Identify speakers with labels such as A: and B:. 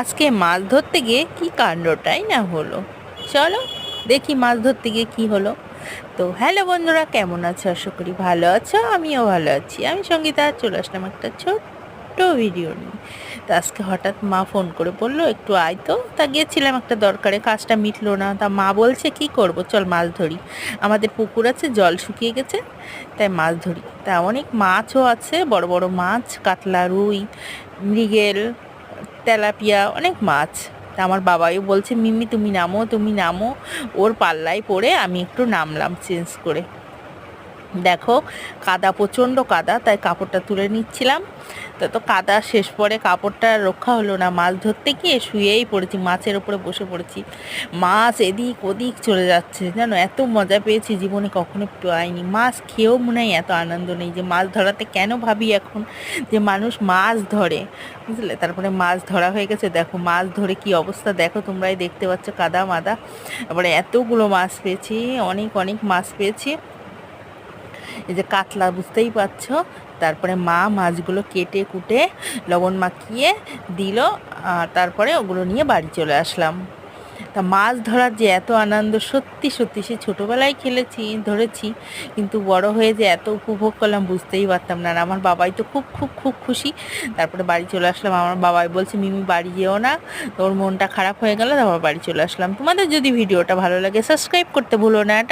A: আজকে মাছ ধরতে গিয়ে কি কাণ্ডটাই না হলো। চলো দেখি মাছ ধরতে গিয়ে কি হলো। তো হ্যালো বন্ধুরা, কেমন আছো? আশা করি ভালো আছো, আমিও ভালো আছি। আমি সঙ্গীতা, চলে আসলাম একটা ছোট্ট ভিডিও নিয়ে। তো আজকে হঠাৎ মা ফোন করে বললো একটু আয় তো। তা গিয়েছিলাম একটা দরকারে, কাজটা মিটলো না। তা মা বলছে কি করব, চল মাছ ধরি। আমাদের পুকুর আছে, জল শুকিয়ে গেছে, তাই মাছ ধরি। তা অনেক মাছও আছে, বড় বড় মাছ, কাতলা, রুই, মৃগেল, তেলাপিয়া, অনেক মাছ। তা আমার বাবাই বলছে মিমি তুমি নামো, তুমি নামো। ওর পাল্লায় পড়ে আমি একটু নামলাম চেঞ্জ করে। দেখো কাদা, প্রচণ্ড কাদা, তাই কাপড়টা তুলে নিচ্ছিলাম। তো কাদা শেষ পরে কাপড়টা রক্ষা হলো না, মাছ ধরতে গিয়ে শুয়েই পড়েছি, মাছের ওপরে বসে পড়েছি। মাছ এদিক ওদিক চলে যাচ্ছে, জানো এত মজা পেয়েছি জীবনে কখনো পাইনি। মাছ খেয়েও মনে হয় এত আনন্দ নেই। যে মাছ ধরাতে কেন ভাবি এখন যে মানুষ মাছ ধরে, বুঝলে। তারপরে মাছ ধরা হয়ে গেছে, দেখো মাছ ধরে কি অবস্থা, দেখো তোমরাই দেখতে পাচ্ছ, কাদা মাদা। তারপরে এতগুলো মাছ পেয়েছি, অনেক অনেক মাছ পেয়েছি। এই যে কাতলা, বুঝতেই পারছো। তারপরে মা মাছগুলো কেটে কুটে লবণ মাখিয়ে দিল, আর তারপরে ওগুলো নিয়ে বাড়ি চলে আসলাম। তা মাছ ধরার যে এত আনন্দ, সত্যি সত্যি সে ছোটোবেলায় ধরেছি, কিন্তু বড় হয়ে যে এত উপভোগ করলাম বুঝতেই পারতাম না। আর আমার বাবাই তো খুব খুব খুব খুশি। তারপরে বাড়ি চলে আসলাম। আমার বাবাই বলছে মিমি বাড়ি যেও না, তোর মনটা খারাপ হয়ে গেল। তারপর বাড়ি চলে আসলাম। তোমাদের যদি ভিডিওটা ভালো লাগে সাবস্ক্রাইব করতে ভুলো না।